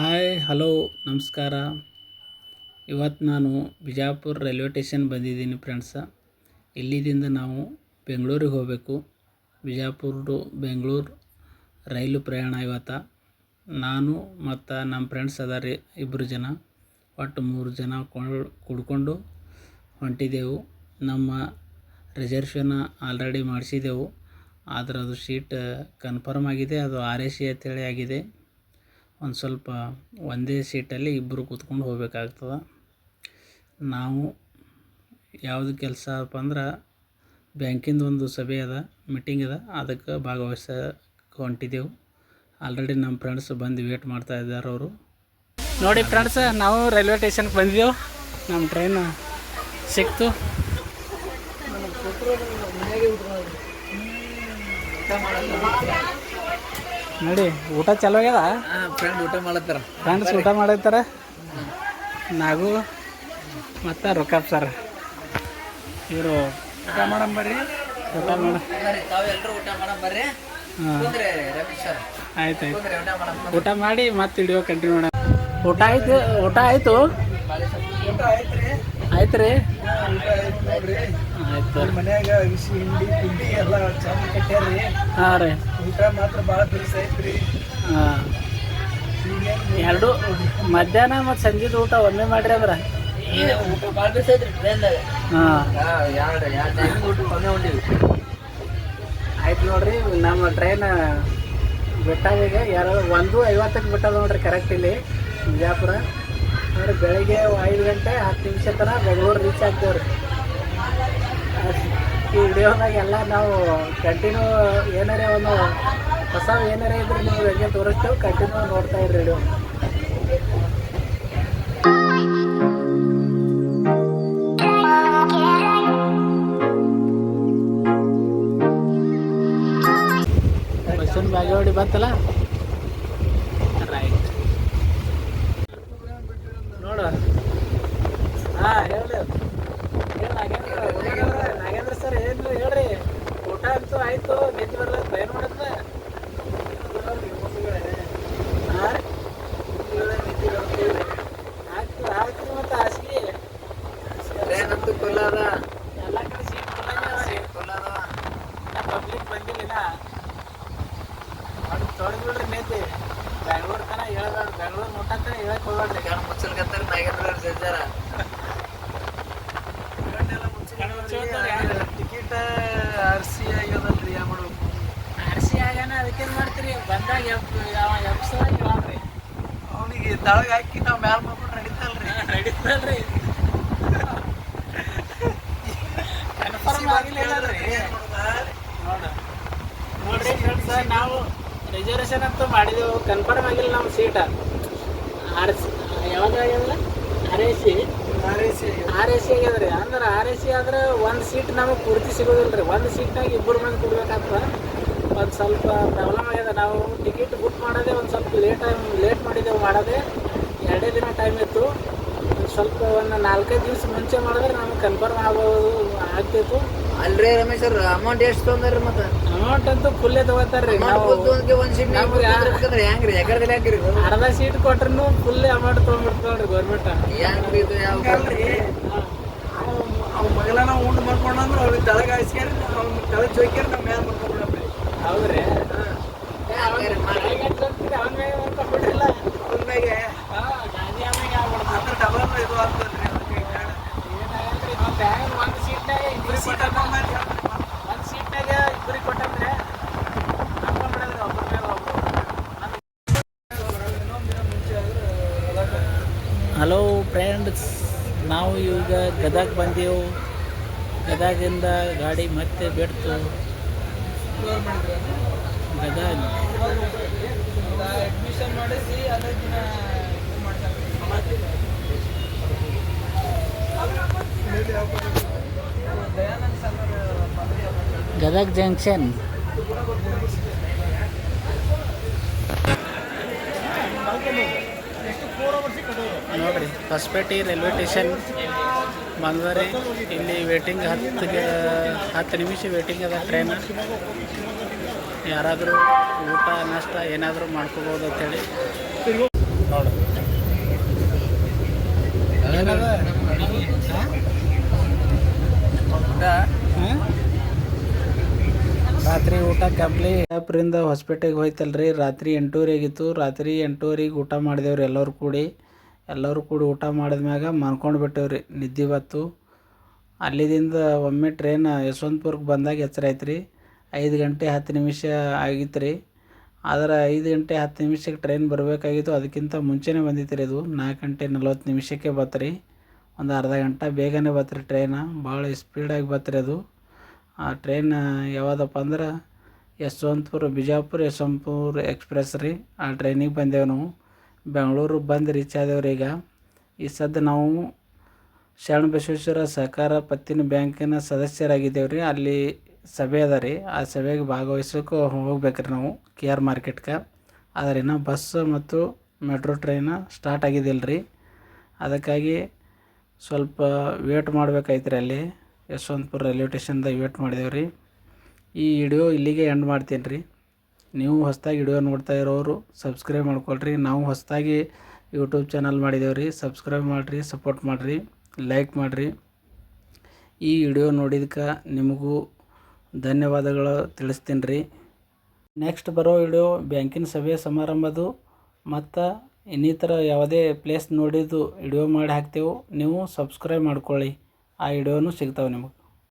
Hi hello ನಮಸ್ಕಾರ. ಇವತ್ತು ನಾನು ಬಿಜಾಪುರ ರೈಲ್ವೆ ಸ್ಟೇಷನ್ ಬಂದಿದ್ದೀನಿ ಫ್ರೆಂಡ್ಸ. ಇಲ್ಲಿದಿಂದ ನಾವು ಬೆಂಗಳೂರಿಗೆ ಹೋಗಬೇಕು. ಬಿಜಾಪುರ ಟು ಬೆಂಗಳೂರು ರೈಲು ಪ್ರಯಾಣ ಇವತ್ತು. ನಾನು ಮತ್ತು ನಮ್ಮ ಫ್ರೆಂಡ್ಸ್ ಅದಾರಿ 2 ಜನ, ಒಟ್ಟು 3 ಜನ ಕೂಡ್ಕೊಂಡು ಹೊಂಟಿದ್ದೆವು. ನಮ್ಮ ರಿಸರ್ವೇಷನ್ ಆಲ್ರೆಡಿ ಮಾಡಿಸಿದೆವು, ಆದರೆ ಅದು ಸೀಟ್ ಕನ್ಫರ್ಮ್ ಆಗಿದೆ. ಅದು RAC ಅಂತೇಳಿ ಆಗಿದೆ. ಒಂದು ಸ್ವಲ್ಪ ಒಂದೇ ಸೀಟಲ್ಲಿ 2 ಕೂತ್ಕೊಂಡು ಹೋಗ್ಬೇಕಾಗ್ತದೆ. ನಾವು ಯಾವುದು ಕೆಲಸ ಅಪ್ಪ ಅಂದ್ರೆ ಬ್ಯಾಂಕಿಂದು ಒಂದು ಸಭೆ ಅದ, ಮೀಟಿಂಗ್ ಅದ, ಅದಕ್ಕೆ ಭಾಗವಹಿಸಕ್ಕೆ ಹೊಂಟಿದ್ದೆವು. ಆಲ್ರೆಡಿ ನಮ್ಮ ಫ್ರೆಂಡ್ಸ್ ಬಂದು ವೇಟ್ ಮಾಡ್ತಾ ಇದ್ದಾರೆ. ಅವರು ನೋಡಿ ಫ್ರೆಂಡ್ಸ್, ನಾವು ರೈಲ್ವೆ ಸ್ಟೇಷನ್ಗೆ ಬಂದಿದ್ದೆವು. ನಮ್ಮ ಟ್ರೈನ್ ಸಿಕ್ತು. ನೋಡಿ ಊಟ ಚಲೋ ಆಗ್ಯದ. ಫ್ರೆಂಡ್ಸ್ ಊಟ ಮಾಡತ್ತಾರ. ನಾಗು ಮತ್ತು ರೊಕ್ಕಪ್ ಸರ್ ಇವರು ಊಟ ಮಾಡಂಬರ್ರಿ. ಆಯ್ತು ಊಟ ಮಾಡಿ ಮತ್ತೆ ವಿಡಿಯೋ ಕಂಟಿನ್ಯೂ ಮಾಡೋಣ. ಊಟ ಆಯ್ತು ಆಯ್ತು ರೀ. ಆಯ್ತು ಮನ್ಯಾಗ ಅರಿಸಿ ಹಿಂಡಿ ತಿಂಡಿ ಎಲ್ಲ ಚಂದ ಕಟ್ಟ್ಯಾರ್ರಿ. ಹಾಂ ರೀ, ಊಟ ಮಾತ್ರ ಭಾಳ ಬಿರುಸ ಐತ್ರಿ. ಹಾಂ, ಎರಡು ಮಧ್ಯಾಹ್ನ ಮತ್ತು ಸಂಜೆದು ಊಟ ಒಮ್ಮೆ ಮಾಡ್ರಿ ಅಂದ್ರೆ ಊಟ ಭಾಳ ಬಿರುಸ ಐತ್ರಿ ಟ್ರೈನ್ದಾಗ. ಹಾಂ, ಊಟ ಒಮ್ಮೆ ಹೊಂಟಿವಿ. ಆಯ್ತು ನೋಡ್ರಿ. ನಮ್ಮ ಟ್ರೈನ್ ಬಿಟ್ಟಾಗ ಈಗ 1:50ಕ್ಕೆ ಬಿಟ್ಟದ ನೋಡ್ರಿ ಕರೆಕ್ಟ್ ಇಲ್ಲಿ ಬಿಜಾಪುರ. ಅಂದ್ರೆ ಬೆಳಗ್ಗೆ 5 ಗಂಟೆ 10 ನಿಮಿಷ ತನಕ ಬೆಂಗಳೂರು ರೀಚ್ ಆಗ್ತೇವೆ ರೀ. ಈ ವಿಡಿಯೋದಾಗ ಎಲ್ಲ ನಾವು ಕಂಟಿನ್ಯೂ ಏನಾರೇ ಒಂದು ಹೊಸ ಏನಾರೇ ಇದ್ರೆ ನೀವು ಹೆಂಗೆ ತೋರಿಸ್ತೇವೆ, ಕಂಟಿನ್ಯೂ ನೋಡ್ತಾ ಇರ್ರಿ ವಿಡಿಯೋ. ಬಸ್ಸಿನ ಬಾಗೇವಾಡಿ ಬಂತಲ್ಲ, ರೈಟ್ ನೋಡ. ಹಾಂ ಹೇಳಿ ನಾಗೇಂದ್ರ ಸರ್, ಏನು ಹೇಳ್ರಿ. ಊಟ ಅಂತೂ ಆಯಿತು, ನಿಂತು ಬರಲ್ಲ ಟ್ರೈನ್ ಮಾಡಿದ್ರೆ. ಹಾಂ ಆಗ್ತದೆ ಮತ್ತು ಹಾಸಿಗೆ ಟ್ರೈನ್ ಅಂತೂ ಫುಲ್ ಅದ. ಎಲ್ಲ ಕಡೆ ಸೀಟ್ ಫುಲ್ ಅದ. ಪಬ್ಲಿಕ್ ಬಂದಿಲ್ಲ. ಅದು ತೊಳೆದ್ಬಿಡ್ರಿ ನೇತಿ. ಬೆಂಗಳೂರು ತನಕ ಹೇಳ್ಬೇಡ್ರಿ, ಬೆಂಗಳೂರು ಮುಟ್ಟಂತ ಹೇಳಕ್ಕೆ ಹೋಗ್ಬೇಡ್ರಿ. ಕಣ್ಣು ಮುಚ್ಚಲ್ಕತ್ತಾರ ನಾಗೇಂದ್ರ ಸೇರ್ತಾರ. ಟಿಕೆಟ್ RC ಆಗ್ಯದಲ್ರಿ, ಯಾವ ಮಾಡ್ಬೇಕು? RC ಆಗ್ಯಾನ, ಅದಕ್ಕೇನು ಮಾಡ್ತೀರಿ? ಬಂದಾಗ ಎಬ್ಸೋದಾಗ ಹೇಳ್ರಿ. ಅವನಿಗೆ ತಳಗ ಹಾಕಿ ನಾವು ಮ್ಯಾಲ ಮಾಡ್ಕೊಂಡು ನಡೀತಲ್ರಿ. ನಡೀತಲ್ರಿ, ಕನ್ಫರ್ಮ್ ಆಗಿಲ್ಲ ರೀ. ನೋಡ್ರಿ ಫ್ರೆಂಡ್ಸ್, ನಾವು ರಿಸರ್ವೇಷನ್ ಅಂತೂ ಮಾಡಿದೆವು, ಕನ್ಫರ್ಮ್ ಆಗಿಲ್ಲ ನಮ್ಮ ಸೀಟ. ಯಾವಾಗ ಆಗ್ಯದಲ್ಲ? RAC ಆಗ್ಯದ ರೀ. ಅಂದ್ರೆ RAC ಆದ್ರೆ ಒಂದು ಸೀಟ್ ನಮಗೆ ಪೂರ್ತಿ ಸಿಗೋದಿಲ್ಲ ರೀ. ಒಂದು ಸೀಟ್ನಾಗ 2 ಮಂದಿ ಕೊಡ್ಬೇಕಾಗ್ತದೆ. ಒಂದು ಸ್ವಲ್ಪ ಪ್ರಾಬ್ಲಮ್ ಆಗ್ಯದ. ನಾವು ಟಿಕೆಟ್ ಬುಕ್ ಮಾಡೋದೇ ಒಂದು ಸ್ವಲ್ಪ ಲೇಟ್ ಮಾಡಿದೆವು. ಮಾಡೋದೇ 2 ದಿನ ಟೈಮ್ ಇತ್ತು. ಸ್ವಲ್ಪ ಒಂದು 4-5 ದಿವಸ ಮುಂಚೆ ಮಾಡಿದ್ರೆ ನಮಗೆ ಕನ್ಫರ್ಮ್ ಆಗ್ತಿತ್ತು. ಅಲ್ರಿ ರಮೇಶ್ ಅವ್ರ, ಅಮೌಂಟ್ ಎಷ್ಟು ತೊಗೊಂಡ್ರಿ? ಮತ್ತೆ ಅಮೌಂಟ್ ಅಂತೂ ಫುಲ್ಲೇ ತಗೋತಾರ್ರಿ. ಹೆಂಗ್ರಿ ಎಕಡೆ ಹಾಕಿರಿ? ಅರ್ಧ ಸೀಟ್ ಕೊಟ್ರು ಫುಲ್ಲೇ ಅಮೌಂಟ್ ತೊಗೊಂಡ್ಬಿಡ್ತಾವ್ರಿ ಗೌರ್ಮೆಂಟ್. ಹೆಂಗ್ರಿ ಇದು? ಅವ್ ಮಗಲ ನಾವು ಉಂಡು ಮಾಡ್ಕೊಂಡ್ರೆ ಅವ್ರಿಗೆ ತಳಗ ಹಾಸ್ಕ್ಯಾರ, ಅವ್ನ ತಳಗ ಜೋಕ್ಯಾರ, ನಾವು ಮ್ಯಾಲ ಮಾಡ್ಕೊಂಡ್ಬಿಡಪ್ಪ. ಹೌದ್ರಿ? ಬಿಡ್ರಿಲ್ಲ ಅವ್ನಾಗೆ ಡಬಲ್ ಇದು ಆಗ್ತದ್ರಿ. ಒಂದು ಸೀಟ್ನಾಗ 2 ಕೊಟ್ಟಂದ್ರೆ ಹಾಕೊಂಡ್ಬಿಡೋದ್ರಿ ಒಬ್ಬರ ಮೇಲೆ ಒಬ್ಬರು. ಹಲೋ ಫ್ರೆಂಡ್ಸ್, ನಾವು ಈಗ ಗದಗ ಬಂದೆವು. ಗದಗಿಂದ ಗಾಡಿ ಮತ್ತೆ ಬಿಡ್ತು ಗದಗ. ಅಡ್ಮಿಷನ್ ಮಾಡಿಸಿ ಗದಗ ಜಂಕ್ಷನ್. ನೋಡಿರಿ, ಹೊಸಪೇಟೆ ರೈಲ್ವೆ ಸ್ಟೇಷನ್ ಬಂದರೆ ಇಲ್ಲಿ ವೇಟಿಂಗ್ 10 ನಿಮಿಷ ವೇಟಿಂಗ್ ಅದ ಟ್ರೈನ್. ಯಾರಾದರೂ ಊಟ ನಾಷ್ಟ ಏನಾದರೂ ಮಾಡ್ಕೋಬೋದು ಅಂತೇಳಿ ನೋಡಿ. ಊಟ ಕಂಪ್ಲೀಟ್. ಬಿಜಾಪುರಿಂದ ಹೊಸಪೇಟೆಗೆ ಹೋಯ್ತಲ್ರಿ, ರಾತ್ರಿ 8:30 ಆಗಿತ್ತು. ರಾತ್ರಿ 8:30ಗೆ ಊಟ ಮಾಡಿದೆವ್ರಿ ಎಲ್ಲರೂ ಕೂಡಿ ಊಟ ಮಾಡಿದ್ಮ್ಯಾಗ ಮನ್ಕೊಂಡು ಬಿಟ್ಟೇವ್ರಿ, ನಿದ್ದೆ ಬತ್ತು. ಅಲ್ಲಿದಿಂದ ಒಮ್ಮೆ ಟ್ರೈನ್ ಯಶವಂತಪುರಕ್ಕೆ ಬಂದಾಗ ಎಚ್ಚರ ಆಯ್ತು ರೀ. 5 ಗಂಟೆ 10 ನಿಮಿಷ ಆಗಿತ್ತು ರೀ. ಆದ್ರೆ 5 ಗಂಟೆ 10 ನಿಮಿಷಕ್ಕೆ ಟ್ರೈನ್ ಬರಬೇಕಾಗಿತ್ತು, ಅದಕ್ಕಿಂತ ಮುಂಚೆನೇ ಬಂದಿತ್ತು ರೀ. ಅದು 4 ಗಂಟೆ 40 ನಿಮಿಷಕ್ಕೆ ಬತ್ತು ರೀ. ಒಂದು ಅರ್ಧ ಗಂಟೆ ಬೇಗನೆ ಬತ್ತು ರೀ ಟ್ರೈನ, ಭಾಳ ಸ್ಪೀಡಾಗಿ ಬತ್ತು ರೀ ಅದು. ಆ ಟ್ರೈನ್ ಯಾವುದಪ್ಪ ಅಂದ್ರೆ ಬಿಜಾಪುರ ಯಶವಂತಪುರ ಎಕ್ಸ್ಪ್ರೆಸ್ ರೀ. ಆ ಟ್ರೈನಿಗೆ ಬಂದೇವು ನಾವು. ಬೆಂಗಳೂರು ಬಂದು ರೀಚ್ ಆದೇವ್ರಿ. ಈಗ ಈ ಸದ್ಯ ನಾವು ಶರಣಬಸವೇಶ್ವರ ಸಹಕಾರ ಪತ್ತಿನ ಬ್ಯಾಂಕಿನ ಸದಸ್ಯರಾಗಿದ್ದೇವೆ ರೀ. ಅಲ್ಲಿ ಸಭೆ ಅದ ರೀ, ಆ ಸಭೆಗೆ ಭಾಗವಹಿಸೋಕೆ ಹೋಗ್ಬೇಕ್ರಿ ನಾವು KR ಮಾರ್ಕೆಟ್ಗೆ. ಆದರೆ ಇನ್ನೂ ಬಸ್ ಮತ್ತು ಮೆಟ್ರೋ ಟ್ರೈನ ಸ್ಟಾರ್ಟ್ ಆಗಿದ್ದಿಲ್ಲ ರೀ. ಅದಕ್ಕಾಗಿ ಸ್ವಲ್ಪ ವೇಟ್ ಮಾಡ್ಬೇಕಾಯ್ತು ರೀ. ಅಲ್ಲಿ ಯಶವಂತಪುರ ರೈಲ್ವೆ ಸ್ಟೇಷನ್ದಾಗ ವೇಟ್ ಮಾಡಿದೇವೆ ರೀ. ಈ ವಿಡಿಯೋ ಇಲ್ಲಿಗೆ ಎಂಡ್ ಮಾಡ್ತೀನಿ ರೀ. ನೀವು ಹೊಸದಾಗಿ ವಿಡಿಯೋ ನೋಡ್ತಾ ಇರೋರು ಸಬ್ಸ್ಕ್ರೈಬ್ ಮಾಡ್ಕೊಳ್ರಿ. ನಾವು ಹೊಸದಾಗಿ ಯೂಟ್ಯೂಬ್ ಚಾನಲ್ ಮಾಡಿದ್ದೇವೆ ರೀ. ಸಬ್ಸ್ಕ್ರೈಬ್ ಮಾಡಿರಿ, ಸಪೋರ್ಟ್ ಮಾಡಿರಿ, ಲೈಕ್ ಮಾಡಿರಿ. ಈ ವಿಡಿಯೋ ನೋಡಿದಕ್ಕೆ ನಿಮಗೂ ಧನ್ಯವಾದಗಳು ತಿಳಿಸ್ತೀನಿ ರೀ. ನೆಕ್ಸ್ಟ್ ಬರೋ ವಿಡಿಯೋ ಬ್ಯಾಂಕಿನ ಸಭೆ ಸಮಾರಂಭದ್ದು ಮತ್ತು ಇನ್ನಿತರ ಯಾವುದೇ ಪ್ಲೇಸ್ ನೋಡಿದ್ದು ವಿಡಿಯೋ ಮಾಡಿ ಹಾಕ್ತೇವೆ. ನೀವು ಸಬ್ಸ್ಕ್ರೈಬ್ ಮಾಡ್ಕೊಳ್ಳಿ, ಆ ವಿಡಿಯೋನೂ ಸಿಗ್ತಾವೆ ನಿಮಗೆ.